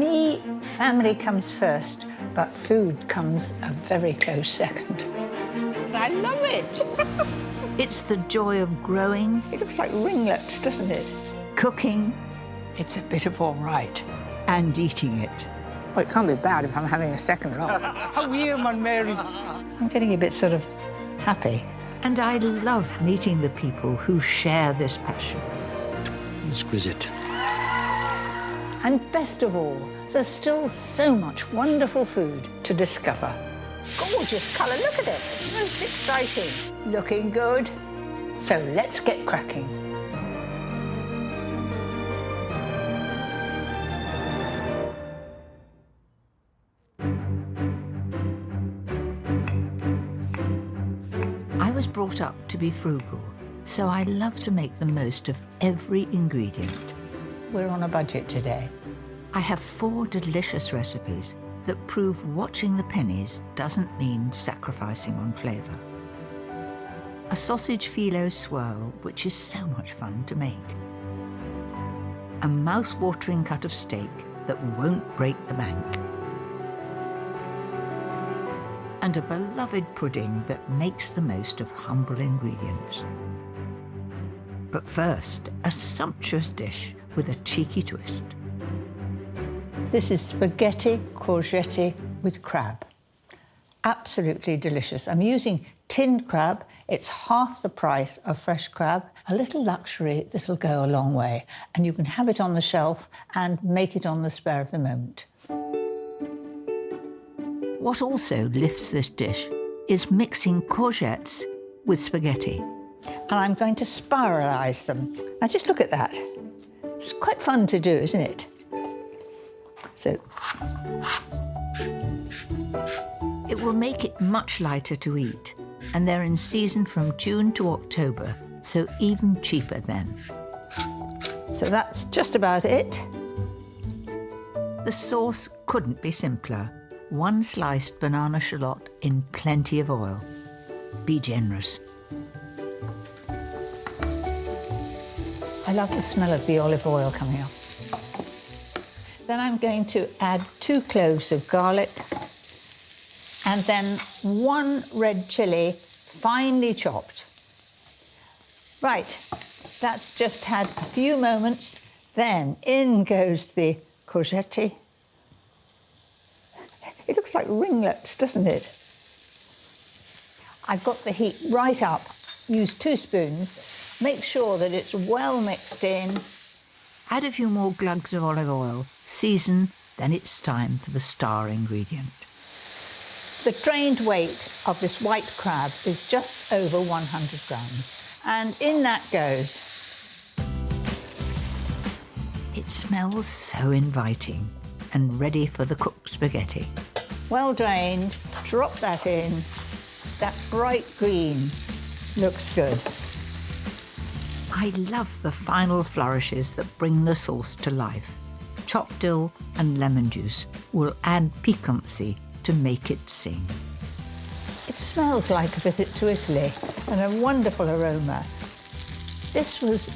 me, family comes first, but food comes a very close second. I love it. It's the joy of growing. It looks like ringlets, doesn't it? Cooking. It's a bit of all right. And eating it. Well, it can't be bad if I'm having a second lot. How are you, my Mary? I'm getting a bit sort of happy. And I love meeting the people who share this passion. Exquisite. And best of all, there's still so much wonderful food to discover. Gorgeous colour, look at it. Most exciting. Looking good. So let's get cracking. I was brought up to be frugal, so I love to make the most of every ingredient. We're on a budget today. I have 4 delicious recipes that prove watching the pennies doesn't mean sacrificing on flavour. A sausage Filo swirl, which is so much fun to make. A mouth-watering cut of steak that won't break the bank. And a beloved pudding that makes the most of humble ingredients. But first, a sumptuous dish with a cheeky twist. This is spaghetti courgette with crab. Absolutely delicious. I'm using tinned crab. It's half the price of fresh crab. A little luxury that'll go a long way. And you can have it on the shelf and make it on the spur of the moment. What also lifts this dish is mixing courgettes with spaghetti. And I'm going to spiralise them. Now just look at that. It's quite fun to do, isn't it? So. It will make it much lighter to eat, and they're in season from June to October, so even cheaper then. So that's just about it. The sauce couldn't be simpler. 1 sliced banana shallot in plenty of oil. Be generous. I love the smell of the olive oil coming up. Then I'm going to add 2 cloves of garlic and then 1 red chilli, finely chopped. Right, that's just had a few moments. Then in goes the courgette. It looks like ringlets, doesn't it? I've got the heat right up. Use 2 spoons. Make sure that it's well mixed in. Add a few more glugs of olive oil, season, then it's time for the star ingredient. The drained weight of this white crab is just over 100 grams. And in that goes. It smells so inviting and ready for the cooked spaghetti. Well drained, drop that in. That bright green looks good. I love the final flourishes that bring the sauce to life. Chopped dill and lemon juice will add piquancy to make it sing. It smells like a visit to Italy and a wonderful aroma. This was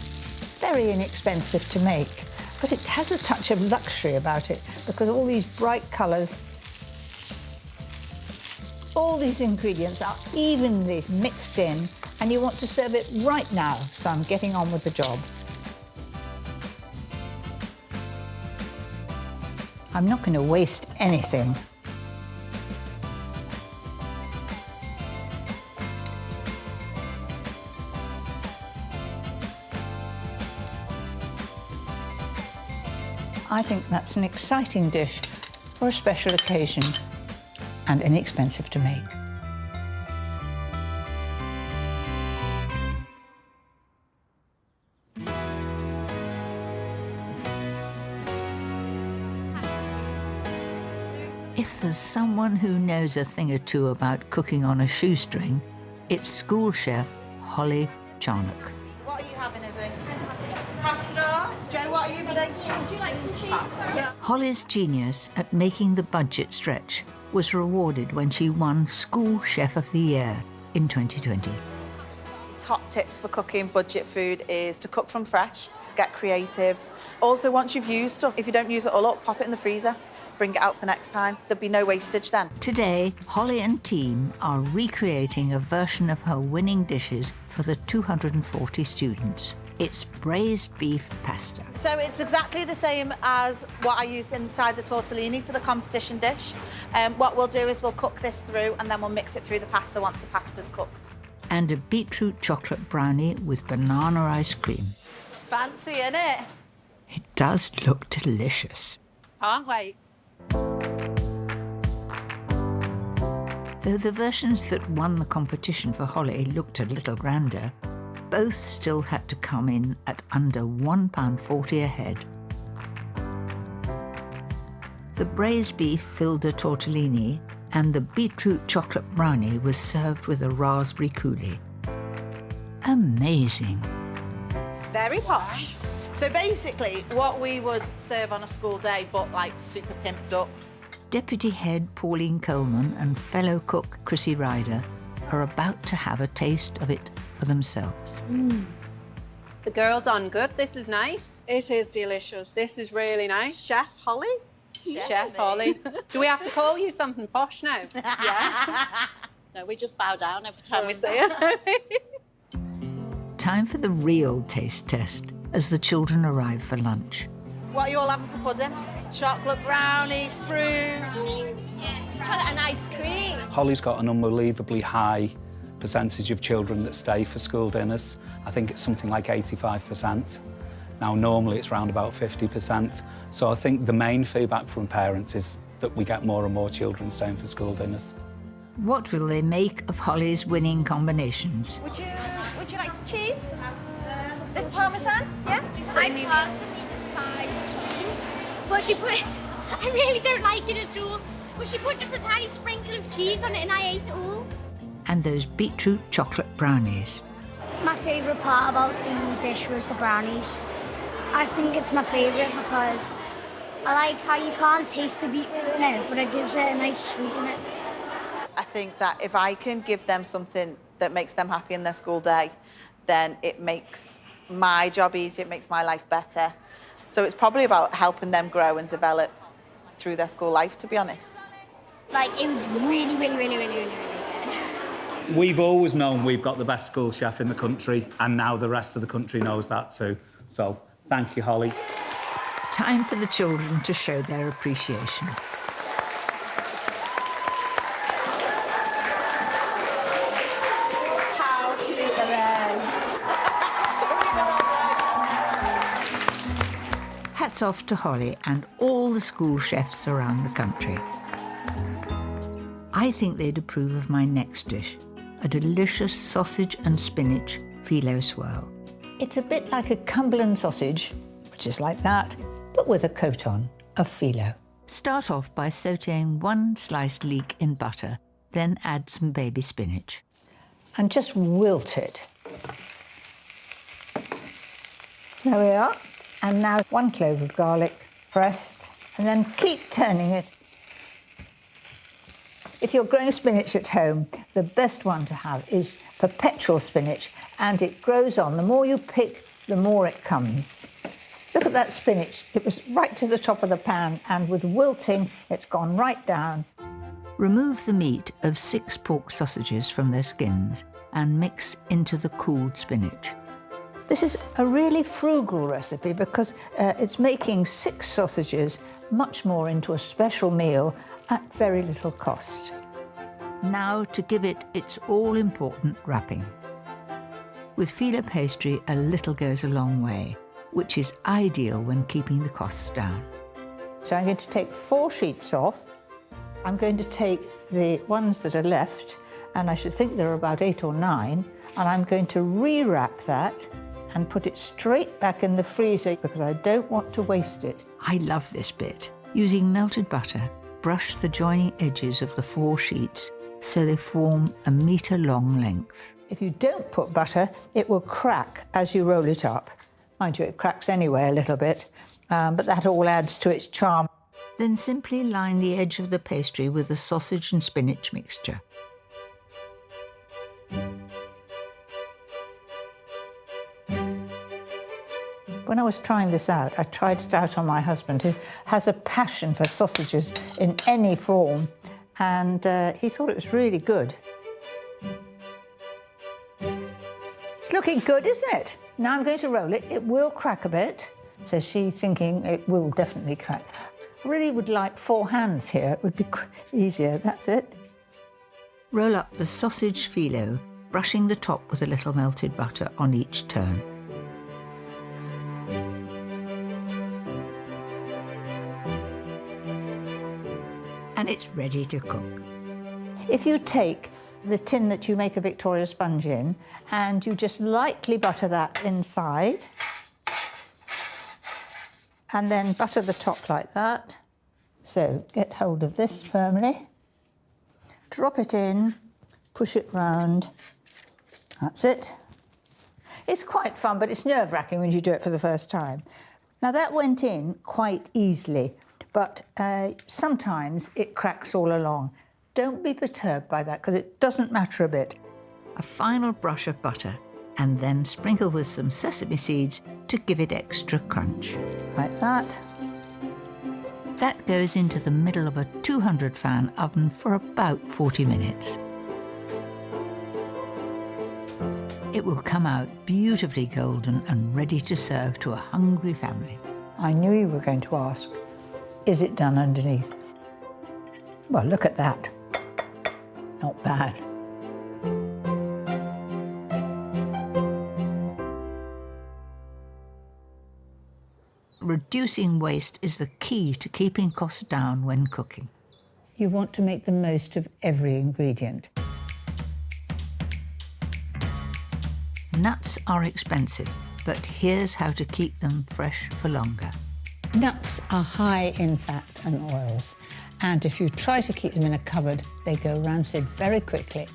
very inexpensive to make, but it has a touch of luxury about it because all these bright colours, all these ingredients are evenly mixed in and you want to serve it right now, so I'm getting on with the job. I'm not going to waste anything. I think that's an exciting dish for a special occasion and inexpensive to make. If there's someone who knows a thing or two about cooking on a shoestring, it's school chef Holly Charnock. What are you having, Izzy? Pasta? Joe, what are you having? Would you like some cheese? Pasta. Holly's genius at making the budget stretch was rewarded when she won School Chef of the Year in 2020. top tips for cooking budget food is to cook from fresh, to get creative. Also, once you've used stuff, if you don't use it all up, pop it in the freezer. Bring it out for next time. There'll be no wastage then. Today, Holly and team are recreating a version of her winning dishes for the 240 students. It's braised beef pasta. So it's exactly the same as what I used inside the tortellini for the competition dish. What we'll do is we'll cook this through and then we'll mix it through the pasta once the pasta's cooked. And a beetroot chocolate brownie with banana ice cream. It's fancy, isn't it? It does look delicious. Can't wait. Though the versions that won the competition for Holly looked a little grander, both still had to come in at under £1.40 a head. The braised beef filled a tortellini, and the beetroot chocolate brownie was served with a raspberry coulis. Amazing. Very posh. So basically, what we would serve on a school day, but like super pimped up. Deputy Head Pauline Coleman and fellow cook Chrissy Ryder are about to have a taste of it for themselves. The girl done good. This is nice. It is delicious. This is really nice. Chef Holly? Chef Holly. Do we have to call you something posh now? No, we just bow down every time we say it. Time for the real taste test as the children arrive for lunch. What are you all having for pudding? Chocolate brownie, fruit. Chocolate and ice cream. Holly's got an unbelievably high percentage of children that stay for school dinners. I think it's something like 85%. Now, normally it's around about 50%. So I think the main feedback from parents is that we get more and more children staying for school dinners. What will they make of Holly's winning combinations? Would you like some cheese? Some parmesan? Yeah? I personally despise cheese. But she put I really don't like it at all. But she put just a tiny sprinkle of cheese on it and I ate it all. And those beetroot chocolate brownies. My favourite part about the dish was the brownies. I think it's my favourite because I like how you can't taste the beetroot in it, but it gives it a nice sweet in it. I think that if I can give them something that makes them happy in their school day, then it makes my job easier, it makes my life better. So it's probably about helping them grow and develop through their school life, to be honest. Like, it was really, really, really, really, really, really good. We've always known we've got the best school chef in the country, and now the rest of the country knows that too. So thank you, Holly. Time for the children to show their appreciation. How cute are they? Hats off to Holly and all the school chefs around the country. I think they'd approve of my next dish, a delicious sausage and spinach Filo swirl. It's a bit like a Cumberland sausage, which is like that, but with a coat on of Filo. Start off by sautéing one sliced leek in butter, then add some baby spinach. And just wilt it. There we are. And now 1 clove of garlic pressed, and then keep turning it. If you're growing spinach at home, the best one to have is perpetual spinach, and it grows on. The more you pick, the more it comes. Look at that spinach. It was right to the top of the pan, and with wilting, it's gone right down. Remove the meat of 6 pork sausages from their skins and mix into the cooled spinach. This is a really frugal recipe because it's making 6 sausages much more into a special meal at very little cost. Now to give it its all-important wrapping. With Filo pastry, a little goes a long way, which is ideal when keeping the costs down. So I'm going to take 4 sheets off. I'm going to take the ones that are left, and I should think there are about 8 or 9, and I'm going to re-wrap that and put it straight back in the freezer because I don't want to waste it. I love this bit. Using melted butter, brush the joining edges of the 4 sheets so they form a metre-long length. If you don't put butter, it will crack as you roll it up. Mind you, it cracks anyway a little bit, but that all adds to its charm. Then simply line the edge of the pastry with the sausage and spinach mixture. When I was trying this out, I tried it out on my husband, who has a passion for sausages in any form, and he thought it was really good. It's looking good, isn't it? Now I'm going to roll it. It will crack a bit, says she, thinking it will definitely crack. I really would like 4 hands here. It would be easier. That's it. Roll up the sausage filo, brushing the top with a little melted butter on each turn. And it's ready to cook. If you take the tin that you make a Victoria sponge in and you just lightly butter that inside and then butter the top like that. So get hold of this firmly, drop it in, push it round. That's it. It's quite fun, but it's nerve-wracking when you do it for the first time. Now that went in quite easily, but sometimes it cracks all along. Don't be perturbed by that, because it doesn't matter a bit. A final brush of butter, and then sprinkle with some sesame seeds to give it extra crunch. Like that. That goes into the middle of a 200 fan oven for about 40 minutes. It will come out beautifully golden and ready to serve to a hungry family. I knew you were going to ask, is it done underneath? Well, look at that. Not bad. Reducing waste is the key to keeping costs down when cooking. You want to make the most of every ingredient. Nuts are expensive, but here's how to keep them fresh for longer. Nuts are high in fat and oils, and if you try to keep them in a cupboard, they go rancid very quickly.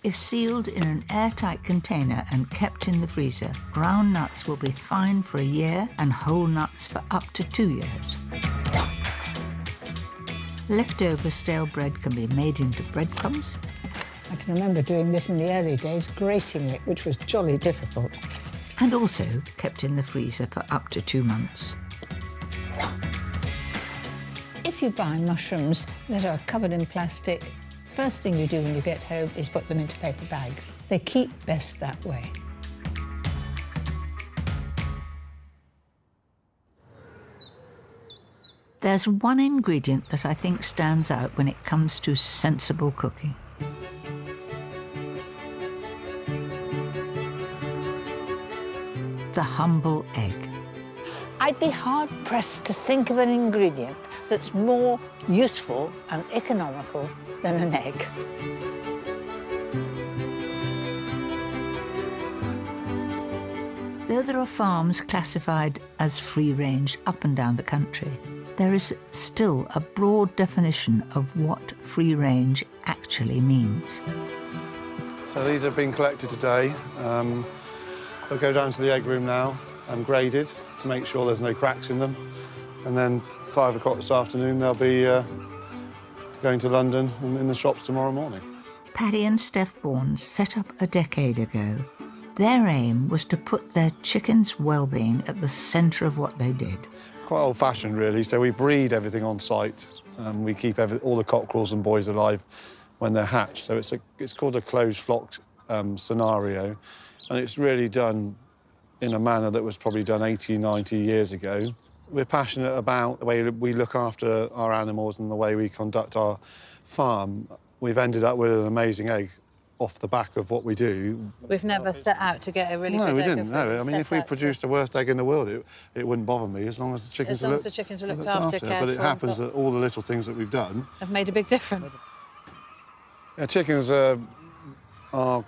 If sealed in an airtight container and kept in the freezer, ground nuts will be fine for a year and whole nuts for up to 2 years. Leftover stale bread can be made into breadcrumbs. I can remember doing this in the early days, grating it, which was jolly difficult. And also kept in the freezer for up to 2 months. If you buy mushrooms that are covered in plastic, first thing you do when you get home is put them into paper bags. They keep best that way. There's one ingredient that I think stands out when it comes to sensible cooking. The humble egg. I'd be hard-pressed to think of an ingredient that's more useful and economical than an egg. Though there are farms classified as free-range up and down the country, there is still a broad definition of what free-range actually means. So these have been collected today. They'll go down to the egg room now and graded to make sure there's no cracks in them. And then 5 o'clock this afternoon, they'll be going to London and in the shops tomorrow morning. Paddy and Steph Bourne set up a decade ago. Their aim was to put their chickens' well-being at the centre of what they did. Quite old-fashioned, really. So we breed everything on site. We keep all the cockerels and boys alive when they're hatched. So it's called a closed flock scenario. And it's really done in a manner that was probably done 80, 90 years ago. We're passionate about the way we look after our animals and the way we conduct our farm. We've ended up with an amazing egg off the back of what we do. We've never set out to get a really good egg. No, we didn't, no. I mean, if we produced the worst egg in the world, it wouldn't bother me as long as the chickens were looked after. But it happens that all the little things that we've done have made a big difference. Yeah, chickens are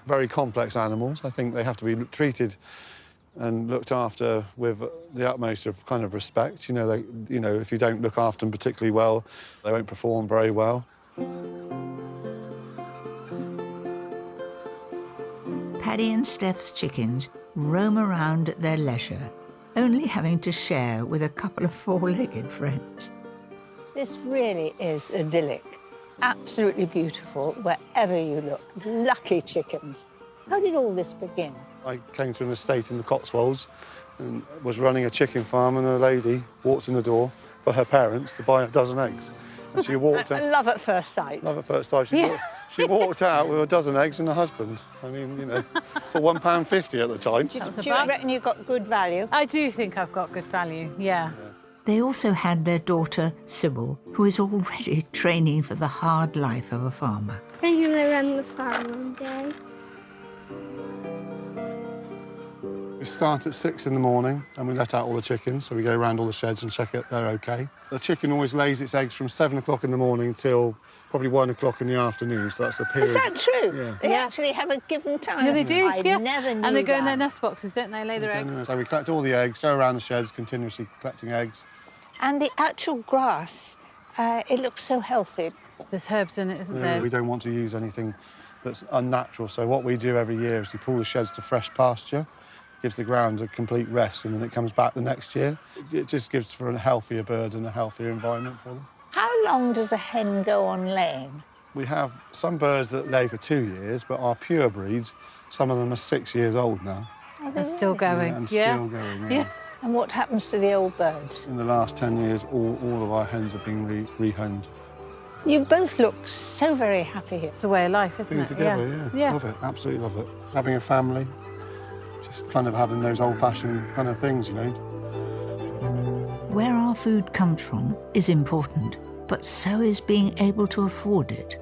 very complex animals. I think they have to be treated and looked after with the utmost of kind of respect. You know, if you don't look after them particularly well, they won't perform very well. Paddy and Steph's chickens roam around at their leisure, only having to share with a couple of four-legged friends. This really is idyllic. Absolutely beautiful wherever you look. Lucky chickens. How did all this begin? I came to an estate in the Cotswolds and was running a chicken farm, and a lady walked in the door for her parents to buy a dozen eggs. And she walked out. Love at first sight. Love at first sight. She walked out with a dozen eggs and a husband. I mean, you know, for £1.50 at the time. Do you reckon you've got good value? I do think I've got good value, yeah. They also had their daughter, Sybil, who is already training for the hard life of a farmer. I'm gonna run the farm one day. We start at 6 in the morning and we let out all the chickens, so we go around all the sheds and check it they're OK. The chicken always lays its eggs from 7 o'clock in the morning till probably 1 o'clock in the afternoon, so that's the period. Is that true? Yeah. They actually have a given time? Yeah, they do, I yeah. never knew And they go in that. their nest boxes, don't they? Lay their eggs. So we collect all the eggs, go around the sheds continuously collecting eggs. And the actual grass, it looks so healthy. There's herbs in it, isn't there? We don't want to use anything that's unnatural, so what we do every year is we pull the sheds to fresh pasture, gives the ground a complete rest, and then it comes back the next year. It just gives for a healthier bird and a healthier environment for them. How long does a hen go on laying? We have some birds that lay for 2 years, but our pure breeds, some of them are 6 years old now. They're still going. Yeah, and yeah. still going, Yeah. And what happens to the old birds? In the last 10 years, all of our hens have been rehomed. You both look so very happy here. It's a way of life, isn't Being it? together, yeah. Love it, absolutely love it. Having a family, just kind of having those old-fashioned kind of things, you know. Where our food comes from is important, but so is being able to afford it.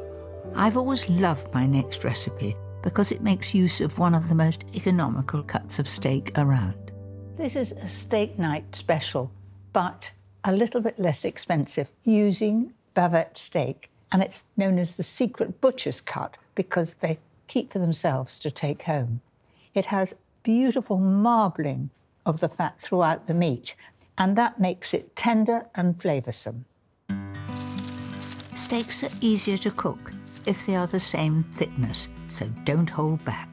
I've always loved my next recipe because it makes use of one of the most economical cuts of steak around. This is a steak night special, but a little bit less expensive, using Bavette steak. And it's known as the secret butcher's cut because they keep for themselves to take home. It has beautiful marbling of the fat throughout the meat, and that makes it tender and flavoursome. Steaks are easier to cook if they are the same thickness, so don't hold back.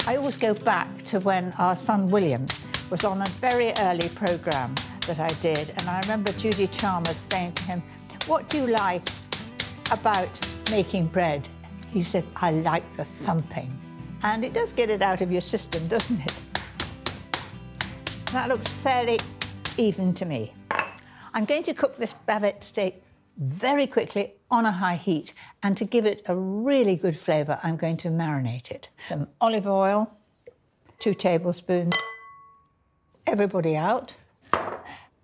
I always go back to when our son William was on a very early programme that I did, and I remember Judy Chalmers saying to him, "What do you like about making bread?" He said, "I like the thumping." And it does get it out of your system, doesn't it? That looks fairly even to me. I'm going to cook this Bavette steak very quickly on a high heat, and to give it a really good flavour, I'm going to marinate it. Some olive oil, 2 tablespoons, everybody out.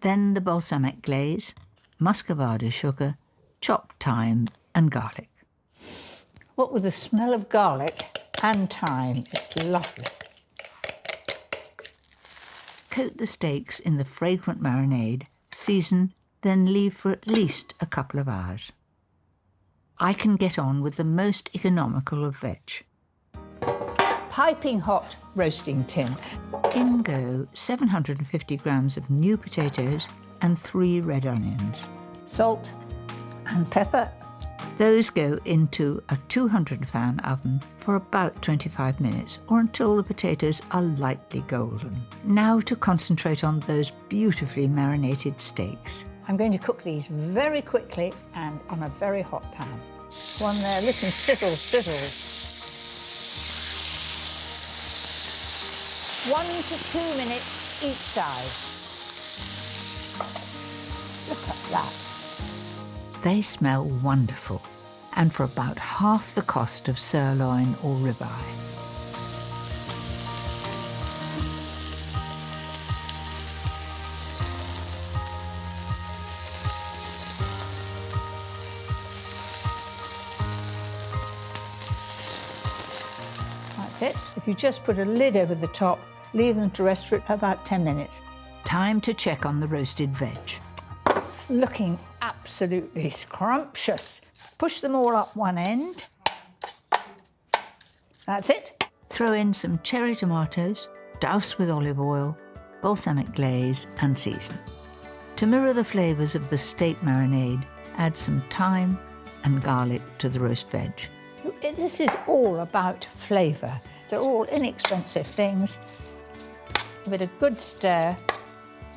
Then the balsamic glaze, muscovado sugar, chopped thyme and garlic. What with the smell of garlic and thyme, it's lovely. Coat the steaks in the fragrant marinade, season, then leave for at least a couple of hours. I can get on with the most economical of veg. Piping hot roasting tin. In go 750 grams of new potatoes and 3 red onions. Salt and pepper. Those go into a 200-fan oven for about 25 minutes or until the potatoes are lightly golden. Now to concentrate on those beautifully marinated steaks. I'm going to cook these very quickly and on a very hot pan. One there, listen, sizzle, sizzle. 1 to 2 minutes each side. Look at that. They smell wonderful, and for about half the cost of sirloin or ribeye. That's it. If you just put a lid over the top, leave them to rest for about 10 minutes. Time to check on the roasted veg. Looking absolutely scrumptious. Push them all up one end. That's it. Throw in some cherry tomatoes, douse with olive oil, balsamic glaze and season. To mirror the flavours of the steak marinade, add some thyme and garlic to the roast veg. This is all about flavour. They're all inexpensive things. Give it a good stir.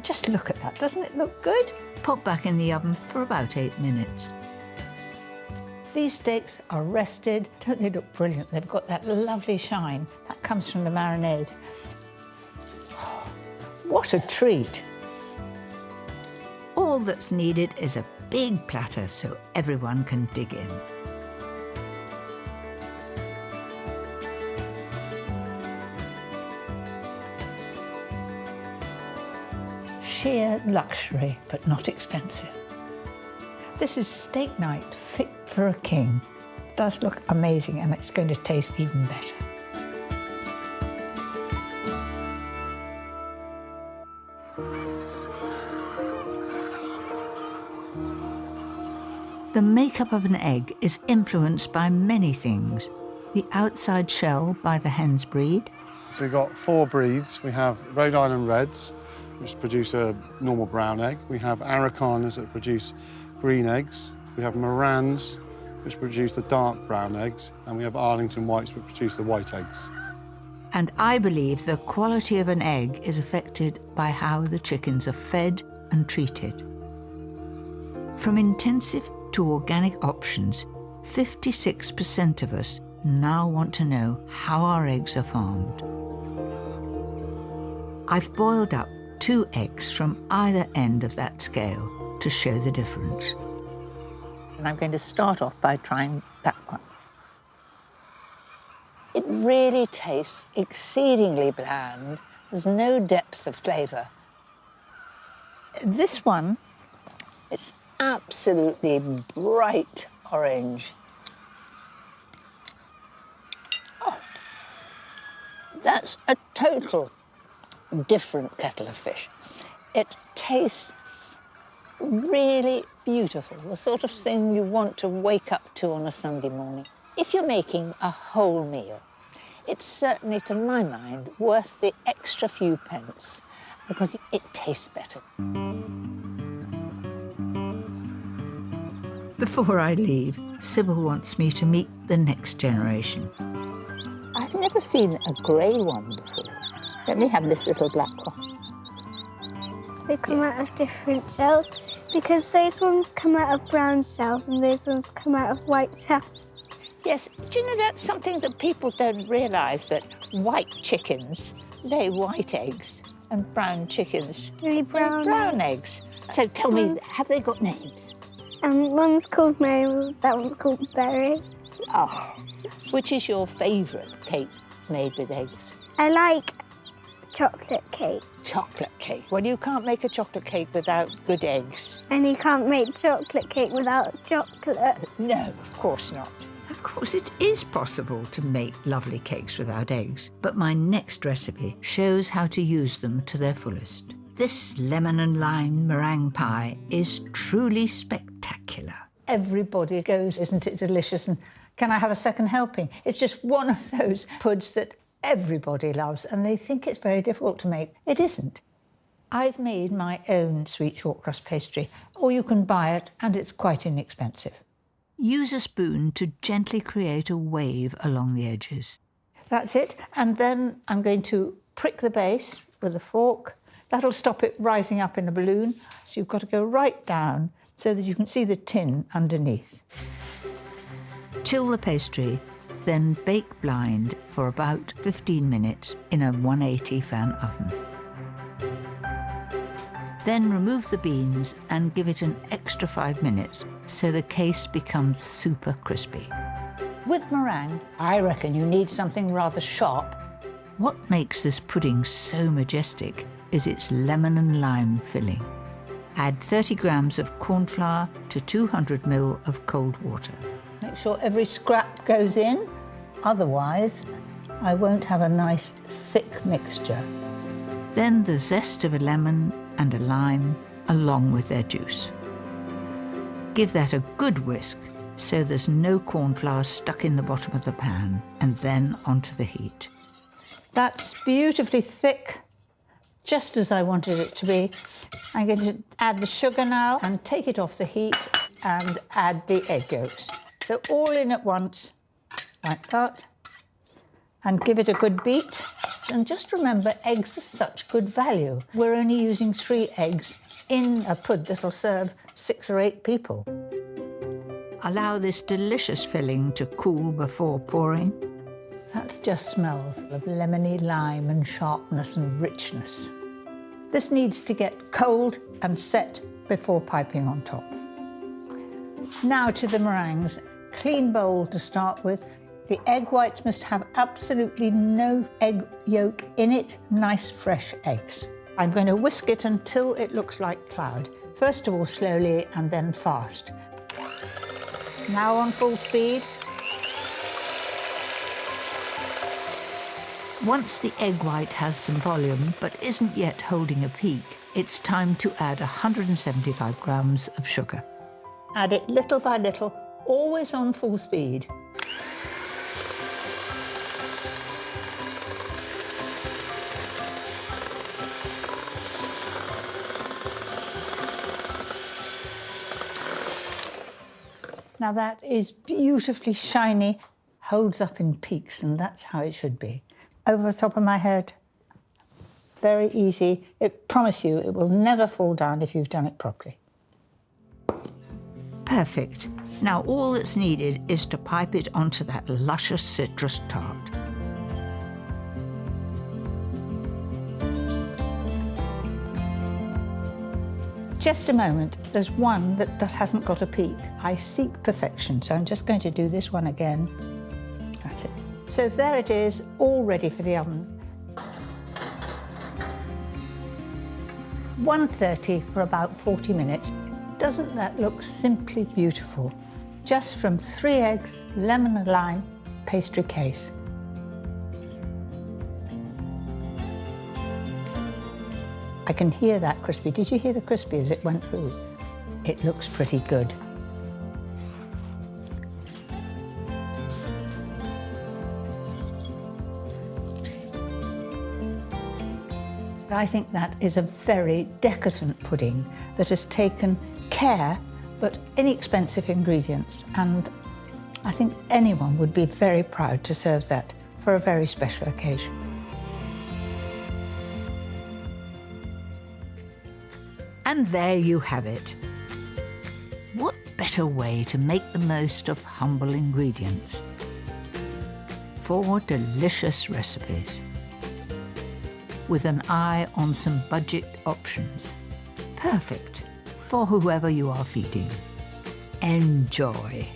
Just look at that, doesn't it look good? Pop back in the oven for about 8 minutes. These steaks are rested. Don't they look brilliant? They've got that lovely shine. That comes from the marinade. Oh, what a treat. All that's needed is a big platter so everyone can dig in. Sheer luxury, but not expensive. This is steak night fit for a king. It does look amazing, and it's going to taste even better. The makeup of an egg is influenced by many things. The outside shell by the hen's breed. So we've got 4 breeds. We have Rhode Island Reds, which produce a normal brown egg. We have Aracanas that produce green eggs. We have Morans, which produce the dark brown eggs. And we have Arlington Whites, which produce the white eggs. And I believe the quality of an egg is affected by how the chickens are fed and treated. From intensive to organic options, 56% of us now want to know how our eggs are farmed. I've boiled up 2 eggs from either end of that scale to show the difference. And I'm going to start off by trying that one. It really tastes exceedingly bland. There's no depth of flavour. This one, it's absolutely bright orange. Oh, that's a total different kettle of fish. It tastes really beautiful, the sort of thing you want to wake up to on a Sunday morning. If you're making a whole meal, it's certainly, to my mind, worth the extra few pence because it tastes better. Before I leave, Sybil wants me to meet the next generation. I've never seen a grey one before. Let me have this little black one. They come out of different shells because those ones come out of brown shells and those ones come out of white shells. Yes, do you know that's something that people don't realise, that white chickens lay white eggs and brown chickens lay brown eggs. So tell me, have they got names? One's called Mary, that one's called Berry. Oh, which is your favourite cake made with eggs? I like chocolate cake. Chocolate cake. Well, you can't make a chocolate cake without good eggs. And you can't make chocolate cake without chocolate. No, of course not. Of course, it is possible to make lovely cakes without eggs, but my next recipe shows how to use them to their fullest. This lemon and lime meringue pie is truly spectacular. Everybody goes, isn't it delicious? And can I have a second helping? It's just one of those puds that everybody loves, and they think it's very difficult to make. It isn't. I've made my own sweet short crust pastry, or you can buy it, and it's quite inexpensive. Use a spoon to gently create a wave along the edges. That's it. And then I'm going to prick the base with a fork. That'll stop it rising up in a balloon. So you've got to go right down so that you can see the tin underneath. Chill the pastry, then bake blind for about 15 minutes in a 180 fan oven. Then remove the beans and give it an extra 5 minutes so the case becomes super crispy. With meringue, I reckon you need something rather sharp. What makes this pudding so majestic is its lemon and lime filling. Add 30 grams of corn flour to 200 ml of cold water. Make sure every scrap goes in, otherwise I won't have a nice thick mixture. Then the zest of a lemon and a lime along with their juice. Give that a good whisk so there's no corn flour stuck in the bottom of the pan, and then onto the heat. That's beautifully thick, just as I wanted it to be. I'm going to add the sugar now and take it off the heat and add the egg yolks. So all in at once, like that, and give it a good beat. And just remember, eggs are such good value. We're only using 3 eggs in a pud that'll serve 6 or 8 people. Allow this delicious filling to cool before pouring. That just smells of lemony lime and sharpness and richness. This needs to get cold and set before piping on top. Now to the meringues. Clean bowl to start with. The egg whites must have absolutely no egg yolk in it, nice fresh eggs. I'm going to whisk it until it looks like cloud. First of all slowly and then fast. Now on full speed. Once the egg white has some volume but isn't yet holding a peak, it's time to add 175 grams of sugar. Add it little by little, always on full speed. Now that is beautifully shiny, holds up in peaks, and that's how it should be. Over the top of my head, very easy. I promise you, it will never fall down if you've done it properly. Perfect. Now all that's needed is to pipe it onto that luscious citrus tart. Just a moment, there's one that just hasn't got a peak. I seek perfection, so I'm just going to do this one again. That's it. So there it is, all ready for the oven. 130 for about 40 minutes. Doesn't that look simply beautiful? Just from 3 eggs, lemon and lime, pastry case. I can hear that crispy. Did you hear the crispy as it went through? It looks pretty good. I think that is a very decadent pudding that has taken care but inexpensive ingredients, and I think anyone would be very proud to serve that for a very special occasion. And there you have it. What better way to make the most of humble ingredients? 4 delicious recipes with an eye on some budget options. Perfect for whoever you are feeding. Enjoy.